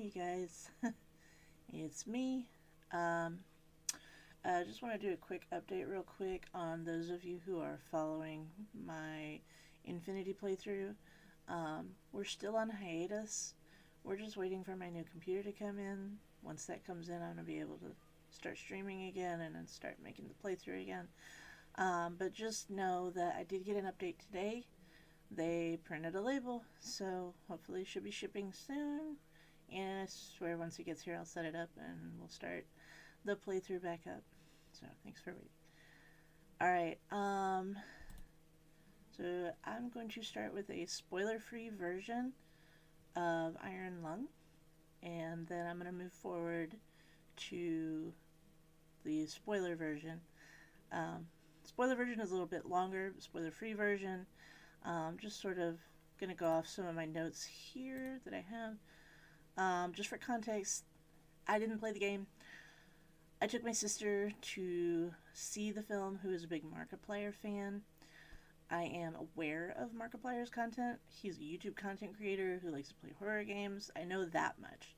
Hey guys, it's me. Um, I just want to do a quick update, real quick, on those of you who are following my Infinity playthrough. We're still on hiatus. We're just waiting for my new computer to come in. Once that comes in, I'm going to be able to start streaming again and then start making the playthrough again. But just know that I did get an update today. They printed a label, so hopefully it should be shipping soon. And I swear once it gets here, I'll set it up and we'll start the playthrough back up. So thanks for waiting. All right. So I'm going to start with a spoiler-free version of Iron Lung, and then I'm going to move forward to the spoiler version. Um, Spoiler version is a little bit longer. Spoiler-free version, just sort of going to go off some of my notes here that I have. Just for context, I didn't play the game. I took my sister to see the film, who is a big Markiplier fan. I am aware of Markiplier's content. He's a YouTube content creator who likes to play horror games. I know that much.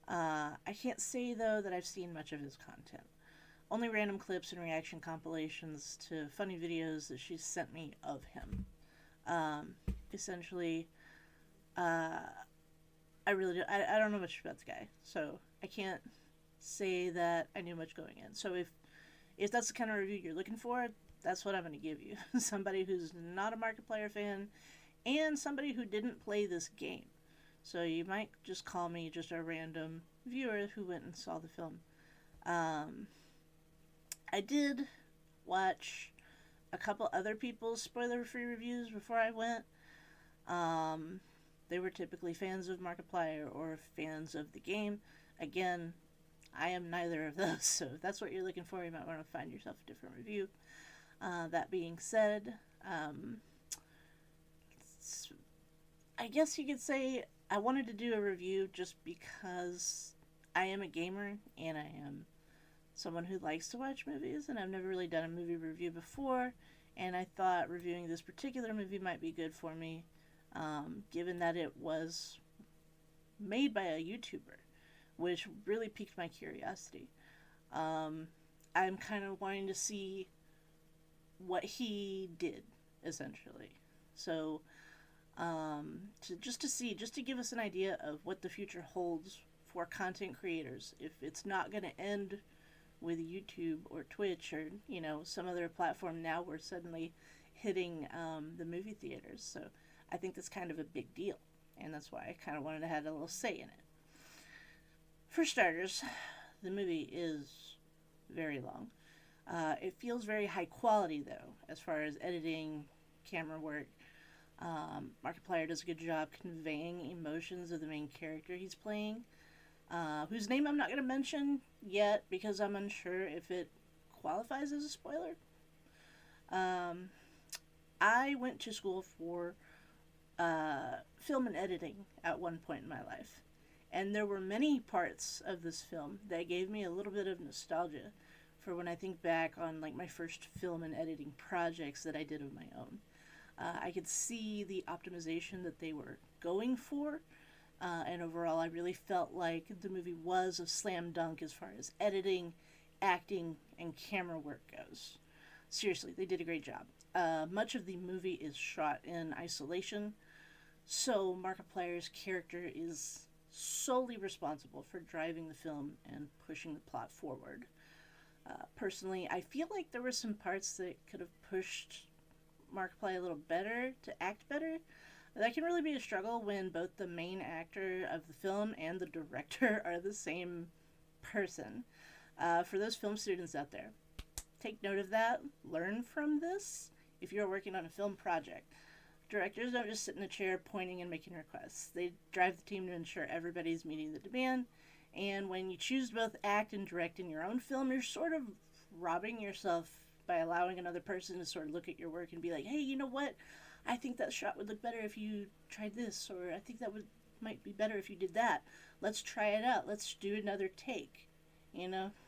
I can't say, though, that I've seen much of his content. Only random clips and reaction compilations to funny videos that she's sent me of him. Um, Essentially, uh, I don't know much about the guy, so I can't say that I knew much going in. So if that's the kind of review you're looking for, that's what I'm going to give you. Somebody who's not a Markiplier fan and somebody who didn't play this game. So you might just call me just a random viewer who went and saw the film. Um, I did watch a couple other people's spoiler-free reviews before I went. Um, they were typically fans of Markiplier or fans of the game. Again, I am neither of those, so if that's what you're looking for, you might want to find yourself a different review. That being said, I guess you could say I wanted to do a review just because I am a gamer and I am someone who likes to watch movies, and I've never really done a movie review before, and I thought reviewing this particular movie might be good for me, given that it was made by a YouTuber, which really piqued my curiosity. Um, I'm kind of wanting to see what he did, essentially. So, just to give us an idea of what the future holds for content creators, if it's not going to end with YouTube or Twitch or some other platform. Now we're suddenly hitting the movie theaters, so I think that's kind of a big deal, and that's why I kind of wanted to have a little say in it. For starters, the movie is very long. It feels very high quality, though, as far as editing, camera work. Markiplier does a good job conveying emotions of the main character he's playing, whose name I'm not going to mention yet because I'm unsure if it qualifies as a spoiler. Um, I went to school for film and editing at one point in my life, and there were many parts of this film that gave me a little bit of nostalgia for when I think back on like my first film and editing projects that I did of my own. I could see the optimization that they were going for, and overall, I really felt like the movie was a slam dunk as far as editing, acting, and camera work goes. Seriously, they did a great job. Much of the movie is shot in isolation, so Markiplier's character is solely responsible for driving the film and pushing the plot forward. Personally, I feel like there were some parts that could have pushed Markiplier a little better to act better. That can really be a struggle when both the main actor of the film and the director are the same person. For those film students out there, take note of that. Learn from this if you're working on a film project. Directors don't just sit in a chair pointing and making requests. They drive the team to ensure everybody's meeting the demand. And when you choose to both act and direct in your own film, you're sort of robbing yourself by allowing another person to sort of look at your work and be like, hey, you know what? I think that shot would look better if you tried this, or I think that might be better if you did that. Let's try it out. Let's do another take.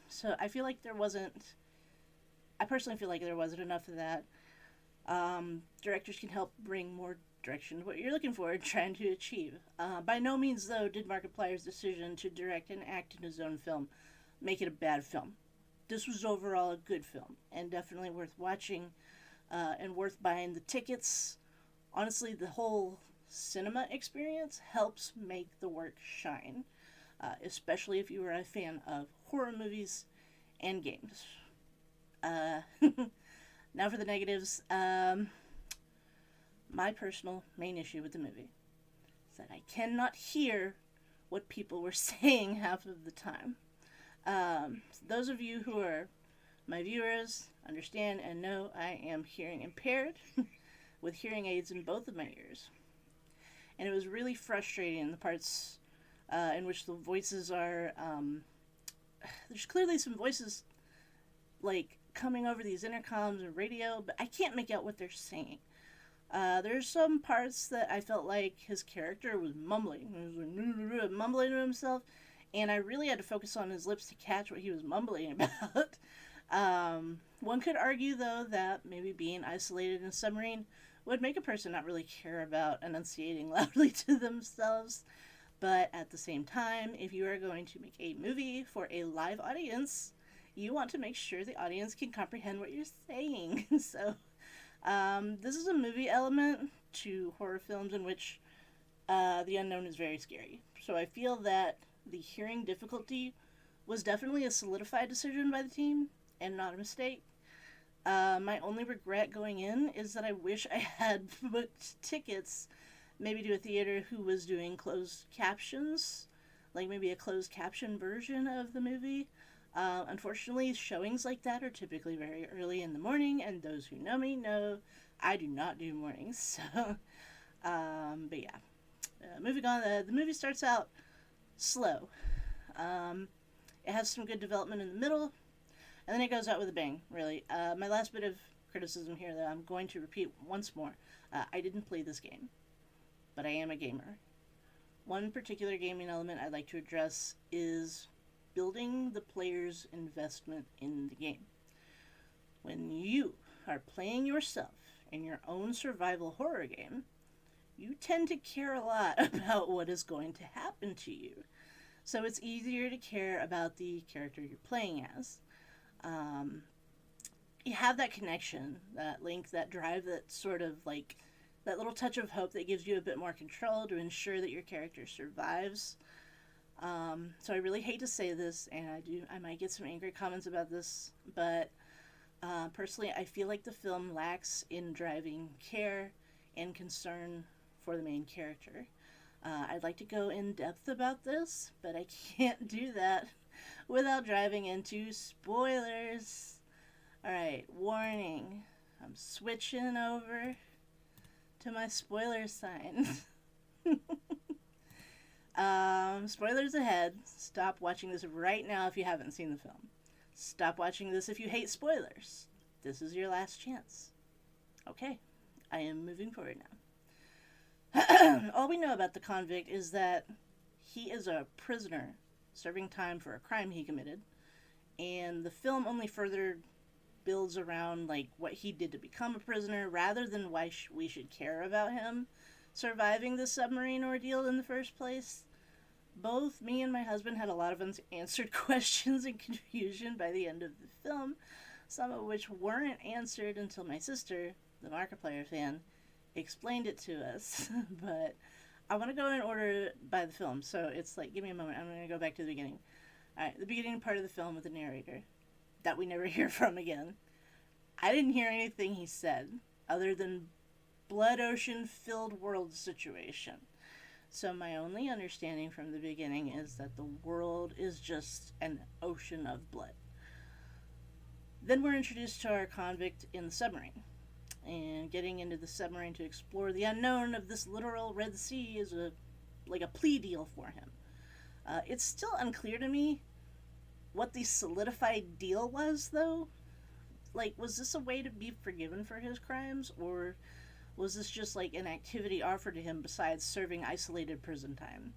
So I feel like there wasn't. I personally feel like there wasn't enough of that. Directors can help bring more direction to what you're looking for and trying to achieve. By no means, though, did Markiplier's decision to direct and act in his own film make it a bad film. This was overall a good film and definitely worth watching and worth buying the tickets. Honestly, the whole cinema experience helps make the work shine, especially if you are a fan of horror movies and games. Uh, Now for the negatives. My personal main issue with the movie is that I cannot hear what people were saying half of the time. Those of you who are my viewers understand and know I am hearing impaired with hearing aids in both of my ears. And it was really frustrating the parts in which the voices are. There's clearly some voices like coming over these intercoms and radio, but I can't make out what they're saying. There's some parts that I felt like his character was mumbling. He was like, mumbling to himself, and I really had to focus on his lips to catch what he was mumbling about. One could argue, though, that maybe being isolated in a submarine would make a person not really care about enunciating loudly to themselves. But at the same time, if you are going to make a movie for a live audience, you want to make sure the audience can comprehend what you're saying. So, this is a movie element to horror films in which the unknown is very scary. So I feel that the hearing difficulty was definitely a solidified decision by the team and not a mistake. My only regret going in is that I wish I had booked tickets maybe to a theater who was doing closed captions, like maybe a closed caption version of the movie. Unfortunately, showings like that are typically very early in the morning, and those who know me know I do not do mornings. So, but yeah. Moving on, the movie starts out slow. It has some good development in the middle, and then it goes out with a bang, really. My last bit of criticism here that I'm going to repeat once more. I didn't play this game, but I am a gamer. One particular gaming element I'd like to address is building the player's investment in the game. When you are playing yourself in your own survival horror game, you tend to care a lot about what is going to happen to you. So it's easier to care about the character you're playing as. You have that connection, that link, that drive, that sort of like that little touch of hope that gives you a bit more control to ensure that your character survives. So I really hate to say this, and I might get some angry comments about this, but personally, I feel like the film lacks in driving care and concern for the main character. I'd like to go in depth about this, but I can't do that without driving into spoilers. Alright, warning. I'm switching over to my spoiler sign. Spoilers ahead. Stop watching this right now if you haven't seen the film. Stop watching this if you hate spoilers. This is your last chance. Okay, I am moving forward now. All we know about the convict is that he is a prisoner serving time for a crime he committed, and the film only further builds around like what he did to become a prisoner rather than why we should care about him surviving the submarine ordeal in the first place. Both me and my husband had a lot of unanswered questions and confusion by the end of the film, some of which weren't answered until my sister, the Markiplier fan, explained it to us. But I want to go in order by the film, so it's like, give me a moment, I'm going to go back to the beginning. Alright, the beginning part of the film with the narrator, that we never hear from again. I didn't hear anything he said, other than blood ocean filled world situation. So my only understanding from the beginning is that the world is just an ocean of blood. Then we're introduced to our convict in the submarine. And getting into the submarine to explore the unknown of this literal Red Sea is like a plea deal for him. It's still unclear to me what the solidified deal was, though. Like, was this a way to be forgiven for his crimes, or was this just like an activity offered to him besides serving isolated prison time?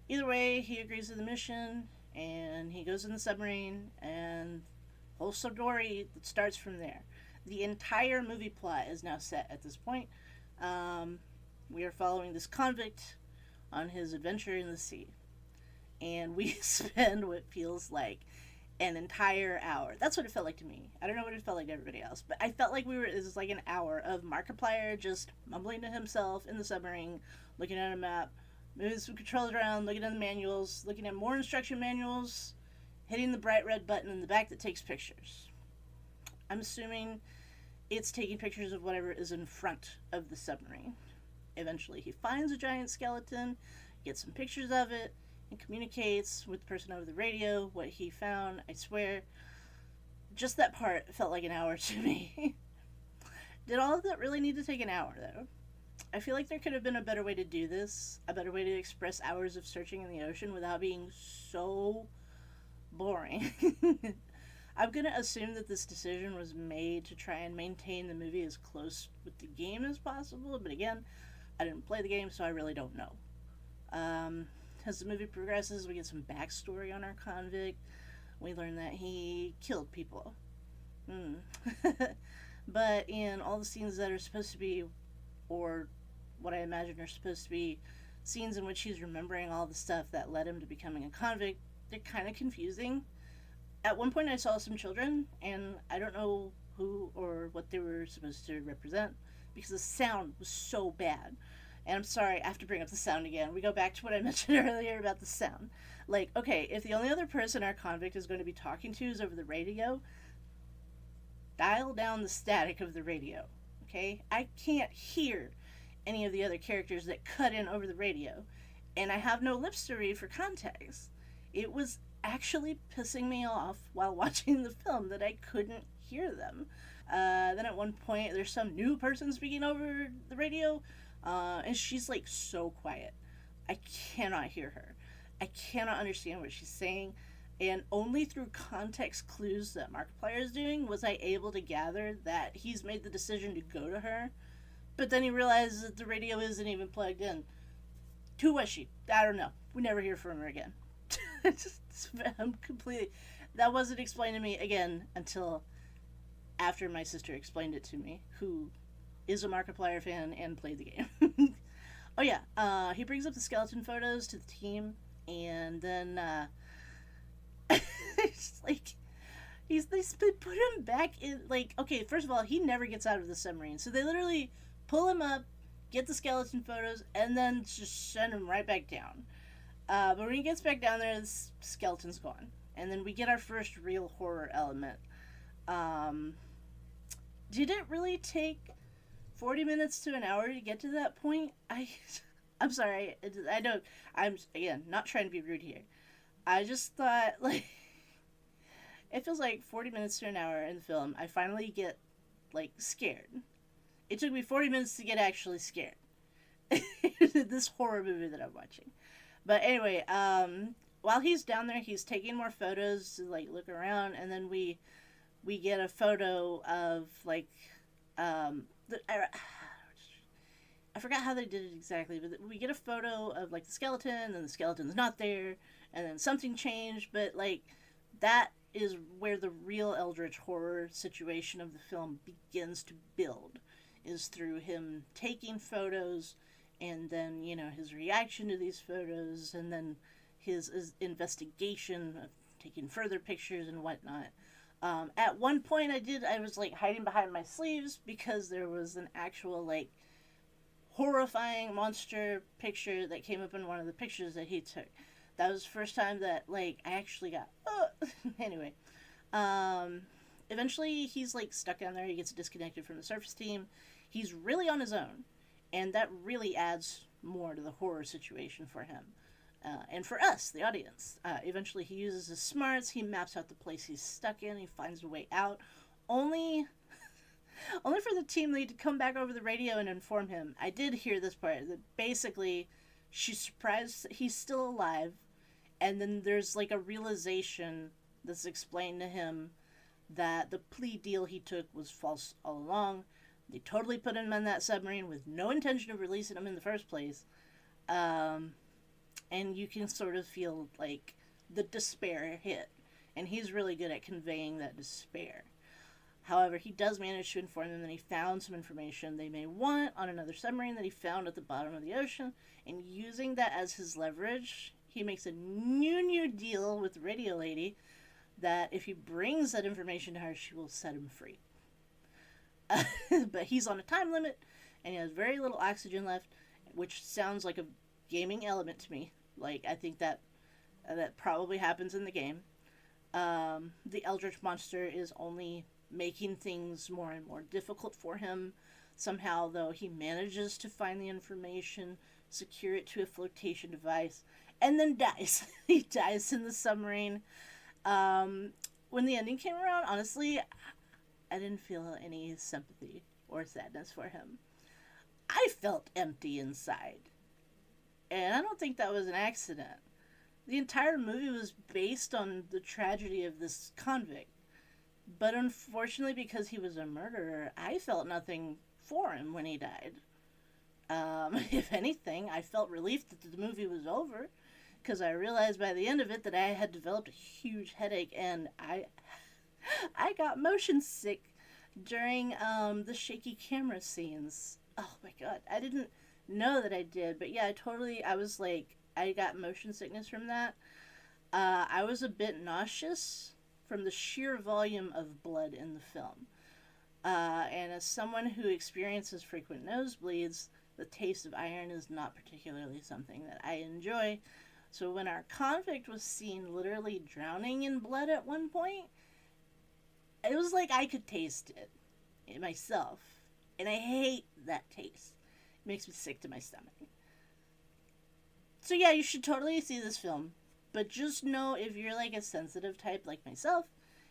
Either way, he agrees to the mission, and he goes in the submarine, and whole story starts from there. The entire movie plot is now set at this point. We are following this convict on his adventure in the sea. And we spend what feels like an entire hour. That's what it felt like to me. I don't know what it felt like to everybody else, but I felt like it was like an hour of Markiplier just mumbling to himself in the submarine, looking at a map, moving some controls around, looking at the manuals, looking at more instruction manuals, hitting the bright red button in the back that takes pictures. I'm assuming it's taking pictures of whatever is in front of the submarine. Eventually, he finds a giant skeleton, gets some pictures of it, and communicates with the person over the radio what he found. I swear, just that part felt like an hour to me. Did all of that really need to take an hour, though? I feel like there could have been a better way to do this, a better way to express hours of searching in the ocean without being so boring. I'm going to assume that this decision was made to try and maintain the movie as close with the game as possible, but again, I didn't play the game, so I really don't know. As the movie progresses, we get some backstory on our convict. We learn that he killed people. But in all the scenes that are supposed to be, or what I imagine are supposed to be, scenes in which he's remembering all the stuff that led him to becoming a convict, they're kind of confusing. At one point I saw some children, and I don't know who or what they were supposed to represent, because the sound was so bad. And I'm sorry, I have to bring up the sound again. We go back to what I mentioned earlier about the sound. Like, okay, if the only other person our convict is going to be talking to is over the radio, dial down the static of the radio, okay? I can't hear any of the other characters that cut in over the radio, and I have no lips to read for context. It was actually pissing me off while watching the film that I couldn't hear them. Then at one point, there's some new person speaking over the radio, and she's like so quiet. I cannot hear her. I cannot understand what she's saying. And only through context clues that Markiplier is doing was I able to gather that he's made the decision to go to her. But then he realizes that the radio isn't even plugged in. Who was she? I don't know. We never hear from her again. I'm completely... That wasn't explained to me again until after my sister explained it to me, who is a Markiplier fan and played the game. Oh yeah, he brings up the skeleton photos to the team, and then it's like they put him back in. Like, okay, first of all, he never gets out of the submarine, so they literally pull him up, get the skeleton photos, and then just send him right back down. But when he gets back down there, the skeleton's gone, and then we get our first real horror element. Did it really take 40 minutes to an hour to get to that point? I'm sorry. I don't... I'm, again, not trying to be rude here. I just thought, like... It feels like 40 minutes to an hour in the film, I finally get, like, scared. It took me 40 minutes to get actually scared. This horror movie that I'm watching. But anyway, while he's down there, he's taking more photos to, like, look around, and then we get a photo of, like, I forgot how they did it exactly, but we get a photo of, like, the skeleton, and the skeleton's not there, and then something changed, but, like, that is where the real eldritch horror situation of the film begins to build, is through him taking photos, and then, you know, his reaction to these photos, and then his investigation of taking further pictures and whatnot. At one point I was, like, hiding behind my sleeves because there was an actual, like, horrifying monster picture that came up in one of the pictures that he took. That was the first time that, like, I actually got, anyway. Eventually he's, like, stuck down there. He gets disconnected from the surface team. He's really on his own, and that really adds more to the horror situation for him. And for us, the audience. Eventually he uses his smarts, he maps out the place he's stuck in, he finds a way out, only for the team lead to come back over the radio and inform him. I did hear this part, that basically she's surprised he's still alive, and then there's, like, a realization that's explained to him that the plea deal he took was false all along. They totally put him on that submarine with no intention of releasing him in the first place. And you can sort of feel, like, the despair hit. And he's really good at conveying that despair. However, he does manage to inform them that he found some information they may want on another submarine that he found at the bottom of the ocean, and using that as his leverage, he makes a new deal with Radio Lady that if he brings that information to her, she will set him free. But he's on a time limit, and he has very little oxygen left, which sounds like a gaming element to me. Like, I think that probably happens in the game. The Eldritch Monster is only making things more and more difficult for him. Somehow, though, he manages to find the information, secure it to a flotation device, and then dies. He dies in the submarine. When the ending came around, honestly, I didn't feel any sympathy or sadness for him. I felt empty inside. And I don't think that was an accident. The entire movie was based on the tragedy of this convict. But unfortunately, because he was a murderer, I felt nothing for him when he died. If anything, I felt relief that the movie was over, because I realized by the end of it that I had developed a huge headache, and I got motion sick during the shaky camera scenes. Oh my god, I didn't know that I did, but yeah, I was like, I got motion sickness from that. I was a bit nauseous from the sheer volume of blood in the film. And as someone who experiences frequent nosebleeds, the taste of iron is not particularly something that I enjoy. So when our convict was seen literally drowning in blood at one point, it was like I could taste it myself. And I hate that taste. It makes me sick to my stomach. So yeah, you should totally see this film. But just know if you're like a sensitive type like myself,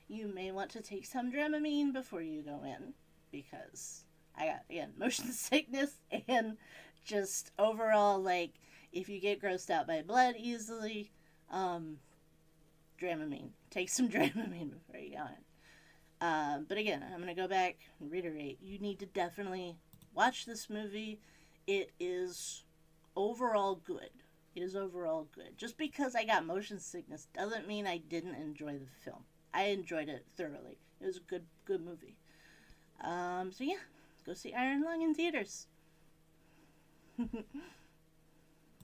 you may want to take some Dramamine before you go in. Because I got, again, motion sickness and just overall, like, if you get grossed out by blood easily, Dramamine. Take some Dramamine before you go in. But again, I'm going to go back and reiterate. You need to definitely watch this movie. It is overall good. It is overall good. Just because I got motion sickness doesn't mean I didn't enjoy the film. I enjoyed it thoroughly. It was a good movie. So yeah, go see Iron Lung in theaters.